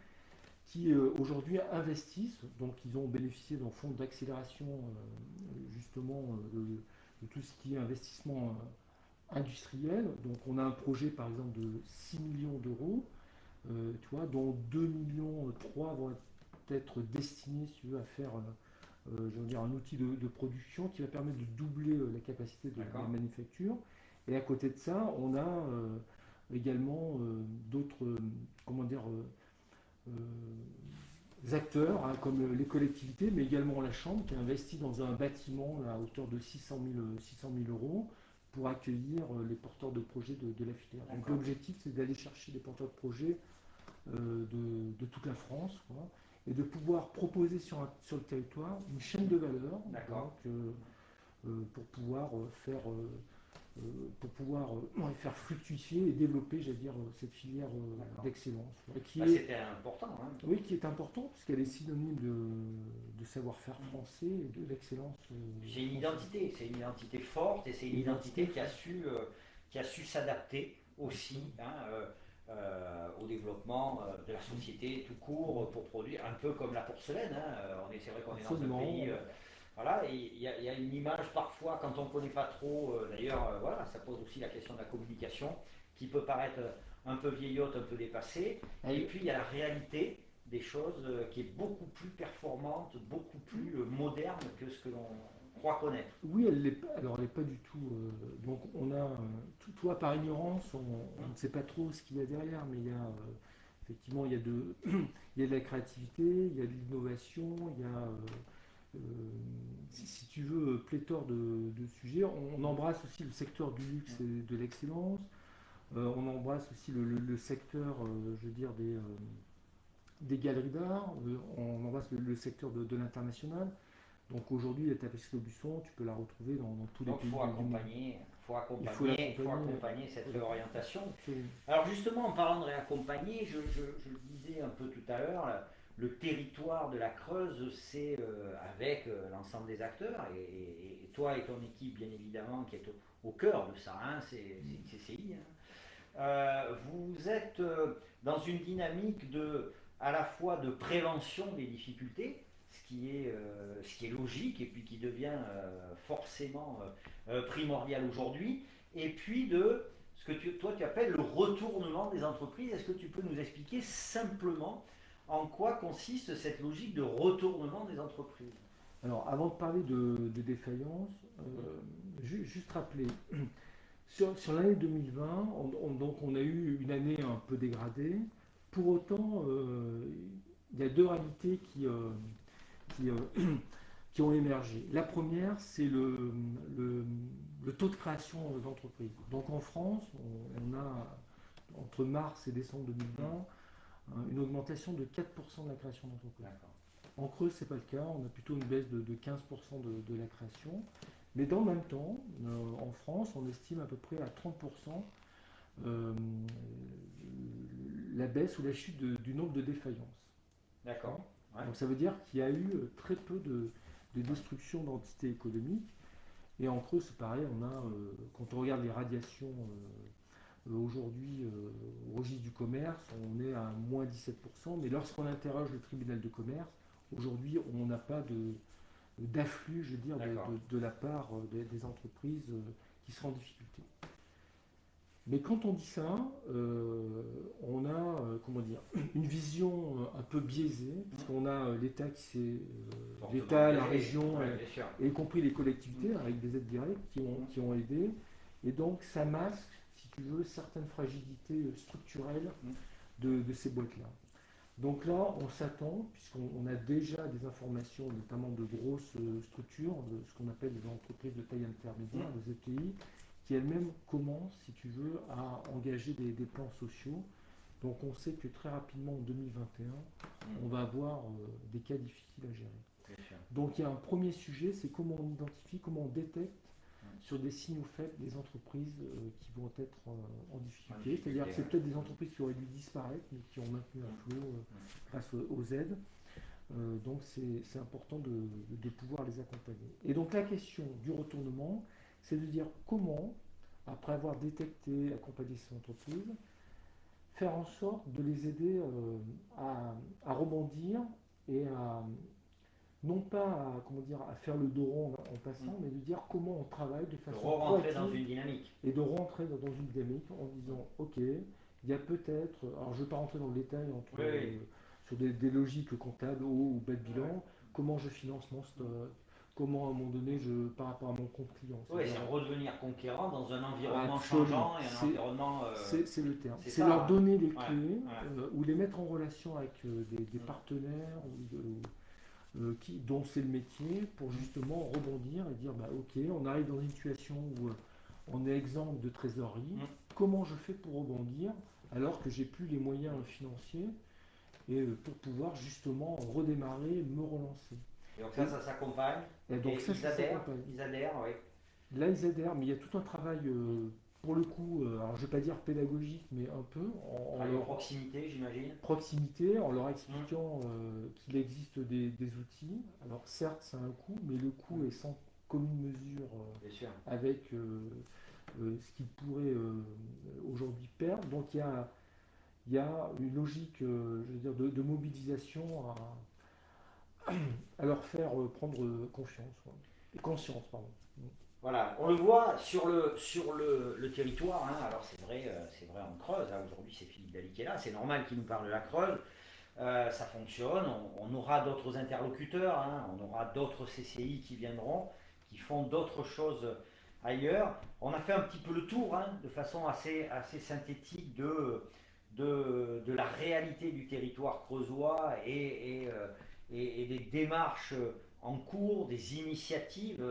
qui aujourd'hui investissent, donc ils ont bénéficié d'un fonds d'accélération justement de tout ce qui est investissement industriel. Donc on a un projet par exemple de 6 millions d'euros, tu vois, dont 2 millions 3 vont être destinés si tu veux, à faire je veux dire, un outil de production qui va permettre de doubler la capacité de la manufacture. Et à côté de ça, on a également d'autres acteurs, hein, comme les collectivités, mais également la Chambre qui a investi dans un bâtiment à hauteur de 600 000 euros pour accueillir les porteurs de projets de la filière. Donc l'objectif, c'est d'aller chercher des porteurs de projets de toute la France, quoi, et de pouvoir proposer sur le territoire une chaîne de valeur, donc, pour pouvoir faire pour pouvoir faire fructifier et développer, j'allais dire, cette filière d'excellence. C'était important. Hein. Oui, qui est important, parce qu'elle est synonyme de savoir-faire français et de l'excellence. C'est une identité forte et c'est une identité qui a su s'adapter aussi au développement de la société tout court pour produire, un peu comme la porcelaine. Hein. C'est vrai qu'on est dans un pays. Voilà, il y a une image parfois, quand on ne connaît pas trop, d'ailleurs, voilà, ça pose aussi la question de la communication, qui peut paraître un peu vieillotte, un peu dépassée. Et puis il y a la réalité des choses qui est beaucoup plus performante, beaucoup plus moderne que ce que l'on croit connaître. Oui, elle n'est pas du tout. Donc on a, toi par ignorance, on ne sait pas trop ce qu'il y a derrière, mais il y a effectivement il y a il y a de la créativité, il y a de l'innovation, il y a si tu veux, pléthore de sujets. On embrasse aussi le secteur du luxe et de l'excellence. On embrasse aussi le secteur, je veux dire, des galeries d'art. On embrasse le secteur de l'international. Donc aujourd'hui, la tapisserie Aubusson, tu peux la retrouver dans tous les pays. Il faut accompagner cette réorientation. Alors justement, en parlant de réaccompagner, je le disais un peu tout à l'heure, le territoire de la Creuse, c'est avec l'ensemble des acteurs, et toi et ton équipe, bien évidemment, qui est au cœur de ça, hein, c'est une CCI. Hein. Vous êtes dans une dynamique à la fois de prévention des difficultés, ce qui est logique et puis qui devient forcément primordial aujourd'hui, et puis de ce que toi tu appelles le retournement des entreprises. Est-ce que tu peux nous expliquer simplement en quoi consiste cette logique de retournement des entreprises? Alors, avant de parler de défaillance, juste rappeler, sur l'année 2020, donc on a eu une année un peu dégradée. Pour autant, il y a deux réalités qui ont émergé. La première, c'est le taux de création d'entreprises. Donc en France, on a, entre mars et décembre 2020, une augmentation de 4% de la création d'entreprises. En Creuse, ce n'est pas le cas, on a plutôt une baisse de 15% de la création. Mais dans le même temps, en France, on estime à peu près à 30% la baisse ou la chute du nombre de défaillances. D'accord. Ouais. Donc ça veut dire qu'il y a eu très peu de destruction d'entités économiques. Et en Creuse, c'est pareil, quand on regarde les radiations aujourd'hui au registre du commerce, on est à moins 17%, mais lorsqu'on interroge le tribunal de commerce, aujourd'hui, on n'a pas d'afflux, je veux dire, de la part des entreprises qui sont en difficulté. Mais quand on dit ça, on a une vision un peu biaisée, puisqu'on a l'État l'État, la région, et y compris les collectivités, avec des aides directes qui ont aidé. Et donc ça masque, si tu veux, certaines fragilités structurelles de ces boîtes-là. Donc là, on s'attend, puisqu'on a déjà des informations, notamment de grosses structures, de ce qu'on appelle des entreprises de taille intermédiaire, des ETI, qui elles-mêmes commencent, si tu veux, à engager des plans sociaux. Donc on sait que très rapidement, en 2021, on va avoir des cas difficiles à gérer. Donc il y a un premier sujet, c'est comment on identifie, comment on détecte sur des signaux faibles des entreprises qui vont être en difficulté. C'est-à-dire que c'est peut-être des entreprises qui auraient dû disparaître, mais qui ont maintenu un flot grâce aux aides. Donc c'est important de pouvoir les accompagner. Et donc la question du retournement, c'est de dire comment, après avoir détecté, accompagné ces entreprises, faire en sorte de les aider à rebondir et à non pas à faire le dos rond en passant, mais de dire comment on travaille de façon proactive dans une dynamique. Et de rentrer dans une dynamique en disant ok, il y a peut-être, alors je ne vais pas rentrer dans le détail sur des logiques comptables haut ou bas de bilan, comment je finance mon stock, comment à un moment donné, par rapport à mon compte client. Oui, c'est redevenir conquérant dans un environnement changeant et un environnement... c'est le terme. C'est leur donner les clés ou les mettre en relation avec des partenaires dont c'est le métier pour justement rebondir et dire ok, on arrive dans une situation où on est exempt de trésorerie, comment je fais pour rebondir alors que j'ai plus les moyens financiers et pour pouvoir justement redémarrer, me relancer. Et donc ça s'accompagne. Et donc ils adhèrent, oui. l'ASDR, mais il y a tout un travail, pour le coup, alors je ne vais pas dire pédagogique, mais un peu, en Travail de leur proximité, j'imagine. proximité, en leur Hum, expliquant qu'il existe des outils. Alors certes, ça a un coût, mais le coût est sans commune mesure bien sûr. avec ce qu'ils pourraient aujourd'hui perdre. Donc il y a une logique, je veux dire, de mobilisation à leur faire prendre confiance, quoi. Et conscience, pardon. Voilà, on le voit sur le territoire, hein. Alors c'est vrai en Creuse, hein. Aujourd'hui c'est Philippe Daly qui est là, c'est normal qu'il nous parle de la Creuse. Ça fonctionne, on aura d'autres interlocuteurs, hein. On aura d'autres CCI qui viendront, qui font d'autres choses ailleurs. On a fait un petit peu le tour, hein, de façon assez synthétique de la réalité du territoire creusois et des démarches en cours, des initiatives.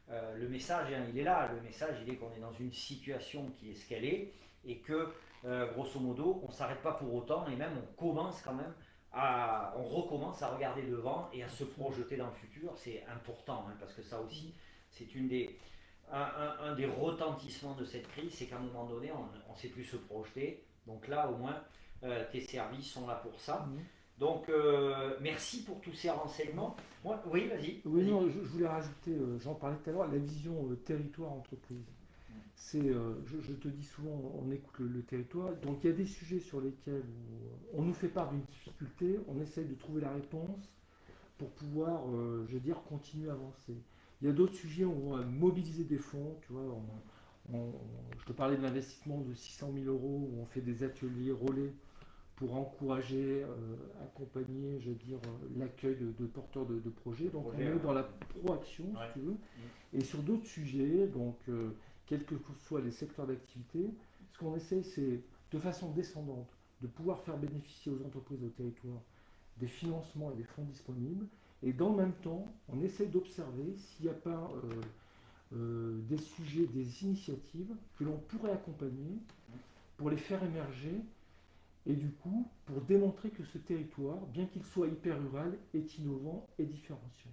Le message, hein, il est là. Le message, il est qu'on est dans une situation qui est ce qu'elle est et que, grosso modo, on ne s'arrête pas pour autant et même on commence quand même on recommence à regarder devant et à se projeter dans le futur. C'est important, hein, parce que ça aussi, c'est un des retentissements de cette crise, c'est qu'à un moment donné, on ne sait plus se projeter. Donc là, au moins, tes services sont là pour ça. Mhm. Donc, merci pour tous ces renseignements. Moi, oui, vas-y. Oui, Vas-y. non, je voulais rajouter, j'en parlais tout à l'heure, la vision territoire-entreprise. C'est, je te dis souvent, on écoute le territoire, donc il y a des sujets sur lesquels on nous fait part d'une difficulté, on essaye de trouver la réponse pour pouvoir, je veux dire, continuer à avancer. Il y a d'autres sujets où on va mobiliser des fonds, tu vois, je te parlais de l'investissement de 600 000 euros, où on fait des ateliers relais pour encourager, accompagner, je veux dire, l'accueil de porteurs de projets. Donc on est dans la proaction, Ouais. si tu veux. Et sur d'autres sujets, donc quels que soient les secteurs d'activité, ce qu'on essaye, c'est de façon descendante de pouvoir faire bénéficier aux entreprises au territoire des financements et des fonds disponibles. Et dans le même temps, on essaye d'observer s'il n'y a pas des sujets, des initiatives que l'on pourrait accompagner pour les faire émerger et du coup, pour démontrer que ce territoire, bien qu'il soit hyper rural, est innovant et différenciant.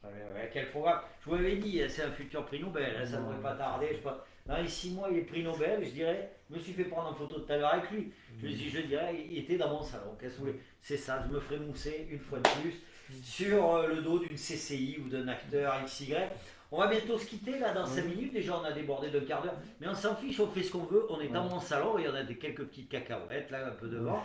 Ouais, quel programme. Je vous l'avais dit, c'est un futur prix Nobel, hein, ça ne devrait pas tarder. Je sais pas. Dans les 6 mois, il est prix Nobel, je dirais. Je me suis fait prendre en photo tout à l'heure avec lui. Je dirais, il était dans mon salon. Qu'est-ce que vous voulez? C'est ça, je me ferai mousser une fois de plus sur le dos d'une CCI ou d'un acteur XY. On va bientôt se quitter là dans 5 minutes. Déjà, on a débordé d'un quart d'heure. Mais on s'en fiche, on fait ce qu'on veut. On est dans mon salon et on a quelques petites cacahuètes là, un peu devant.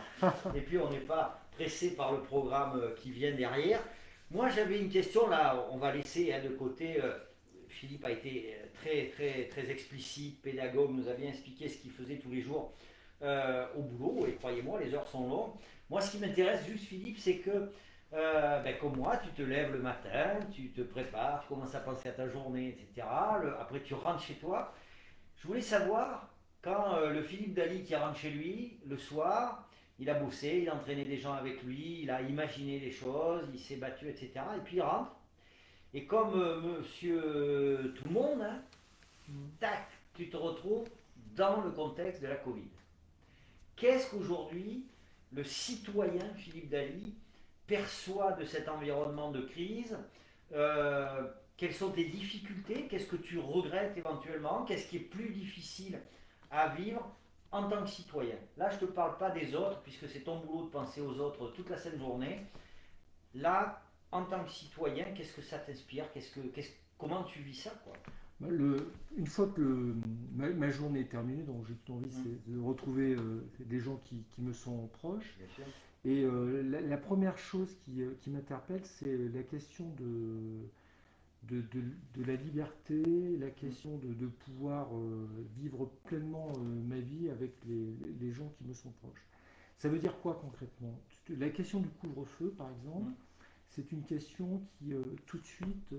Et puis, on n'est pas pressé par le programme qui vient derrière. Moi, j'avais une question là. On va laisser de côté. Philippe a été très explicite, pédagogue, nous a bien expliqué ce qu'il faisait tous les jours au boulot. Et croyez-moi, les heures sont longues. Moi, ce qui m'intéresse juste, Philippe, c'est que comme moi, tu te lèves le matin, tu te prépares, tu commences à penser à ta journée, etc. Après, tu rentres chez toi. Je voulais savoir, quand le Philippe Daly qui rentre chez lui, le soir, il a bossé, il a entraîné des gens avec lui, il a imaginé des choses, il s'est battu, etc. Et puis il rentre. Et comme monsieur tout le monde, hein, tac, tu te retrouves dans le contexte de la Covid. Qu'est-ce qu'aujourd'hui le citoyen Philippe Daly perçoit de cet environnement de crise? Quelles sont tes difficultés? Qu'est-ce que tu regrettes éventuellement? Qu'est-ce qui est plus difficile à vivre en tant que citoyen? Là, je ne te parle pas des autres, puisque c'est ton boulot de penser aux autres toute la saine journée. Là, en tant que citoyen, qu'est-ce que ça t'inspire? Comment tu vis ça, quoi? Une fois que ma journée est terminée, donc j'ai tout envie, c'est de retrouver des gens qui me sont proches. Bien sûr. Et la première chose qui m'interpelle, c'est la question de la liberté, la question de pouvoir vivre pleinement ma vie avec les gens qui me sont proches. Ça veut dire quoi concrètement? La question du couvre-feu, par exemple, c'est une question qui, tout de suite,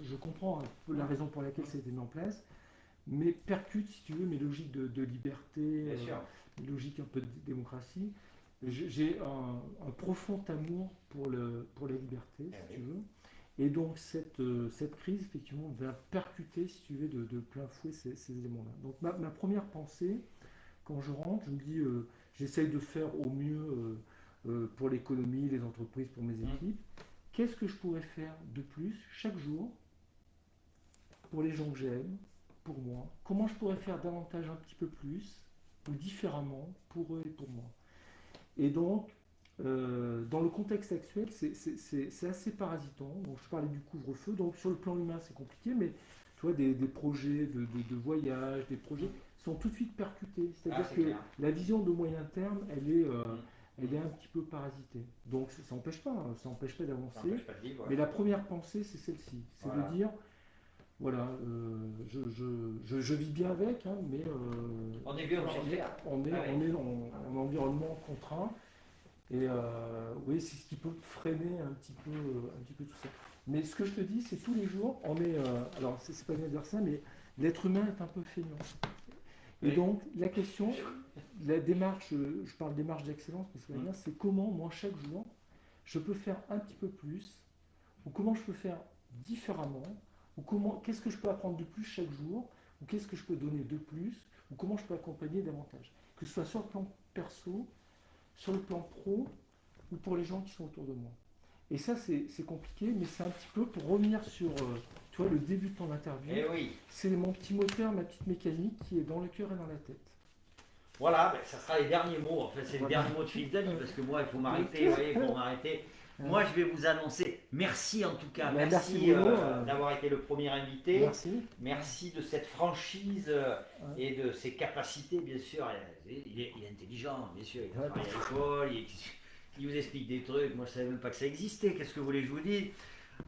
je comprends un peu la raison pour laquelle ça a été mis en place, mais percute, si tu veux, mes logiques de liberté, mes logiques un peu de démocratie. J'ai un profond amour pour la liberté, si tu veux. Et donc cette crise, effectivement, va percuter, si tu veux, de plein fouet ces éléments-là. Donc ma première pensée, quand je rentre, je me dis, j'essaye de faire au mieux pour l'économie, les entreprises, pour mes équipes. Qu'est-ce que je pourrais faire de plus chaque jour pour les gens que j'aime, pour moi, comment je pourrais faire davantage un petit peu plus ou différemment pour eux et pour moi. Et donc, dans le contexte actuel, c'est assez parasitant. Donc, je parlais du couvre-feu, donc sur le plan humain, c'est compliqué, mais tu vois, des projets de voyage, des projets sont tout de suite percutés. C'est-à-dire que clair. la vision de moyen terme, elle est un petit peu parasitée. Donc, ça n'empêche pas, hein, ça n'empêche pas Ça d'avancer. n'empêche pas de vivre, Mais voilà. la première pensée, c'est celle-ci. C'est Voilà. de dire, voilà, je vis bien avec, hein, mais On est bien obligé de faire. on est, Ah oui. on est en environnement contraint. Et oui, c'est ce qui peut freiner un petit peu tout ça. Mais ce que je te dis, c'est tous les jours, on est. Alors, c'est pas bien de dire ça, mais l'être humain est un peu feignant. Et Oui. donc, la question, la démarche, je parle démarche d'excellence, mais c'est bien, c'est comment, moi, chaque jour, je peux faire un petit peu plus, ou comment je peux faire différemment, ou comment, qu'est-ce que je peux apprendre de plus chaque jour, ou qu'est-ce que je peux donner de plus, ou comment je peux accompagner davantage. Que ce soit sur le plan perso, sur le plan pro, ou pour les gens qui sont autour de moi. Et ça, c'est compliqué, mais c'est un petit peu pour revenir sur tu vois, le début de ton interview. Eh oui. C'est mon petit moteur, ma petite mécanique qui est dans le cœur et dans la tête. Voilà, ben, ça sera les derniers mots. En fait, c'est Voilà. le dernier mot de Philippe Dany, parce que moi, il faut m'arrêter. Vous voyez, pour m'arrêter. Moi, je vais vous annoncer. Merci en tout cas. Ben, Merci merci Bruno, d'avoir été le premier invité. Merci. Merci de cette franchise et de ses capacités, bien sûr. Il est intelligent, bien sûr. Il a travaillé à l'école, il vous explique des trucs. Moi, je ne savais même pas que ça existait. Qu'est-ce que vous voulez que je vous dise?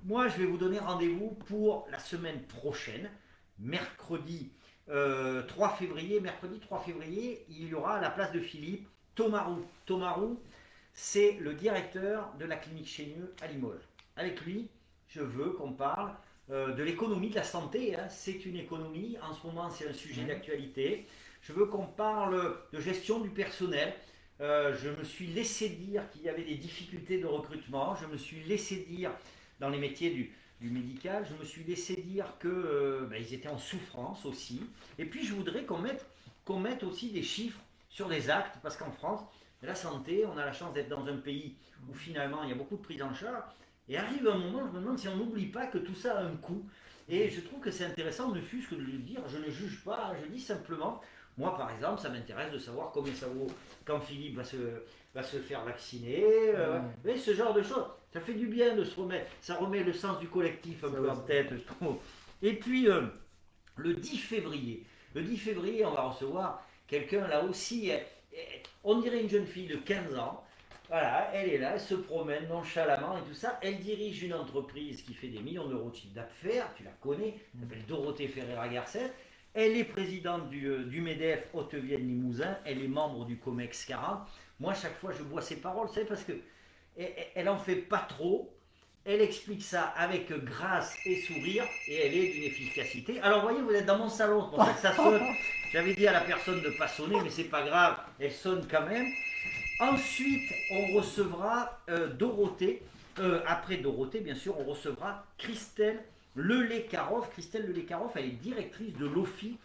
Moi, je vais vous donner rendez-vous pour la semaine prochaine, mercredi 3 février. Mercredi 3 février, il y aura à la place de Philippe Thomas Roux. Thomas Roux, c'est le directeur de la clinique Chénieux à Limoges. Avec lui, je veux qu'on parle de l'économie de la santé. Hein. C'est une économie, en ce moment c'est un sujet d'actualité. Je veux qu'on parle de gestion du personnel. Je me suis laissé dire qu'il y avait des difficultés de recrutement. Je me suis laissé dire dans les métiers du médical, je me suis laissé dire qu'ils étaient en souffrance aussi. Et puis je voudrais qu'on mette aussi des chiffres sur des actes, parce qu'en France, la santé, on a la chance d'être dans un pays où finalement il y a beaucoup de prise en charge. Et arrive un moment, je me demande si on n'oublie pas que tout ça a un coût. Et je trouve que c'est intéressant, ne fût-ce que de le dire. Je ne juge pas, je dis simplement, moi par exemple, ça m'intéresse de savoir combien ça vaut quand Philippe va se faire vacciner. Et ce genre de choses. Ça fait du bien de se remettre. Ça remet le sens du collectif un peu en tête, je trouve. Et puis, le 10 février, on va recevoir quelqu'un là aussi. On dirait une jeune fille de 15 ans. Voilà, elle est là, elle se promène nonchalamment et tout ça. Elle dirige une entreprise qui fait des millions d'euros de chiffre d'affaires. Tu la connais, elle s'appelle Dorothée Ferreira-Garcès. Elle est présidente du MEDEF Haute-Vienne-Limousin. Elle est membre du COMEX 40. Moi, chaque fois, je bois ses paroles, c'est parce que elle en fait pas trop. Elle explique ça avec grâce et sourire et elle est d'une efficacité. Alors, vous voyez, vous êtes dans mon salon, c'est pour ça que ça sonne. J'avais dit à la personne de ne pas sonner, mais c'est pas grave, elle sonne quand même. Ensuite, on recevra Dorothée. Après Dorothée, bien sûr, on recevra Christelle Lelay-Caroff. Christelle Lelay-Caroff, elle est directrice de l'OFII,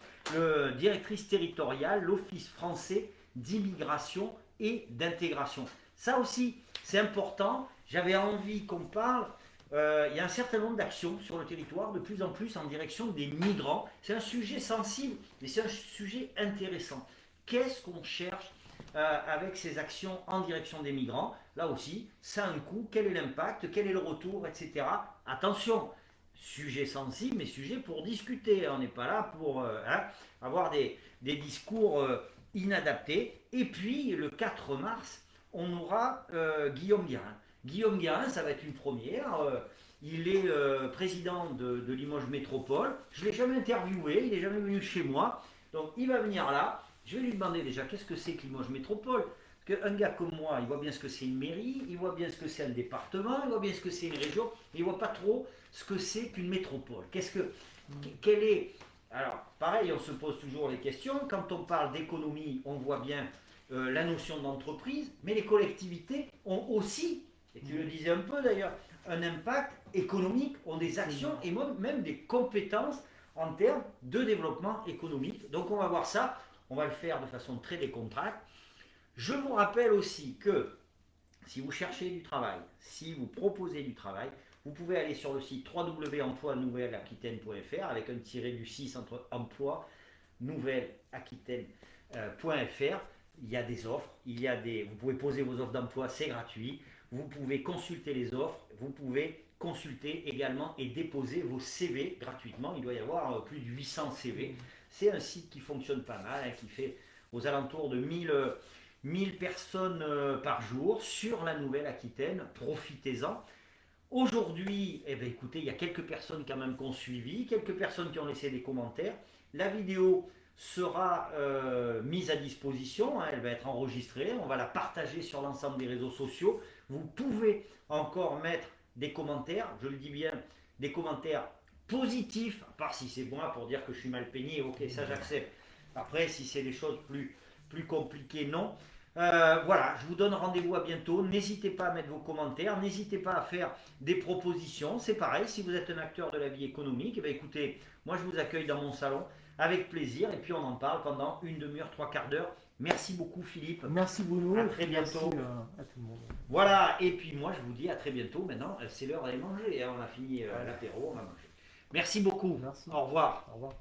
directrice territoriale, l'Office français d'immigration et d'intégration. Ça aussi, c'est important. J'avais envie qu'on parle. Il y a un certain nombre d'actions sur le territoire, de plus en plus en direction des migrants. C'est un sujet sensible, mais c'est un sujet intéressant. Qu'est-ce qu'on cherche avec ces actions en direction des migrants? Là aussi, ça a un coût. Quel est l'impact? Quel est le retour, etc. Attention, sujet sensible, mais sujet pour discuter. On n'est pas là pour avoir des discours inadaptés. Et puis, le 4 mars, on aura Guillaume Guérin. Guillaume Guérin, ça va être une première. Il est président de Limoges Métropole. Je ne l'ai jamais interviewé, il n'est jamais venu chez moi. Donc il va venir là. Je vais lui demander déjà qu'est-ce que c'est que Limoges Métropole. Parce qu'un gars comme moi, il voit bien ce que c'est une mairie, il voit bien ce que c'est un département, il voit bien ce que c'est une région, mais il ne voit pas trop ce que c'est qu'une métropole. Quelle est... Alors, pareil, on se pose toujours les questions. Quand on parle d'économie, on voit bien la notion d'entreprise, mais les collectivités ont aussi, et tu le disais un peu d'ailleurs, un impact économique, ont des actions et même des compétences en termes de développement économique. Donc on va voir ça, on va le faire de façon très décontractée. Je vous rappelle aussi que Si vous cherchez du travail, si vous proposez du travail, vous pouvez aller sur le site www.emploi-nouvelle-aquitaine.fr avec un tiré du 6 entre emploi nouvelle-aquitaine.fr. Il y a des offres, vous pouvez poser vos offres d'emploi, c'est gratuit. Vous pouvez consulter les offres, vous pouvez consulter également et déposer vos CV gratuitement. Il doit y avoir plus de 800 CV. C'est un site qui fonctionne pas mal, hein, qui fait aux alentours de 1000 personnes par jour sur la Nouvelle-Aquitaine. Profitez-en. Aujourd'hui, eh bien, écoutez, il y a quelques personnes quand même qui ont suivi, quelques personnes qui ont laissé des commentaires. La vidéo sera mise à disposition, hein, elle va être enregistrée, on va la partager sur l'ensemble des réseaux sociaux. Vous pouvez encore mettre des commentaires, je le dis bien, des commentaires positifs, à part si c'est moi pour dire que je suis mal peigné, ok, ça j'accepte. Après, si c'est des choses plus compliquées, non. Voilà, je vous donne rendez-vous à bientôt. N'hésitez pas à mettre vos commentaires, n'hésitez pas à faire des propositions. C'est pareil, si vous êtes un acteur de la vie économique, eh bien, écoutez, moi je vous accueille dans mon salon avec plaisir et puis on en parle pendant une demi-heure, trois quarts d'heure. Merci beaucoup Philippe. Merci Bruno. À très bientôt. Merci à tout le monde. Voilà, et puis moi je vous dis à très bientôt. Maintenant, c'est l'heure d'aller manger. On a fini l'apéro, on va manger. Merci beaucoup. Merci. Au revoir. Au revoir.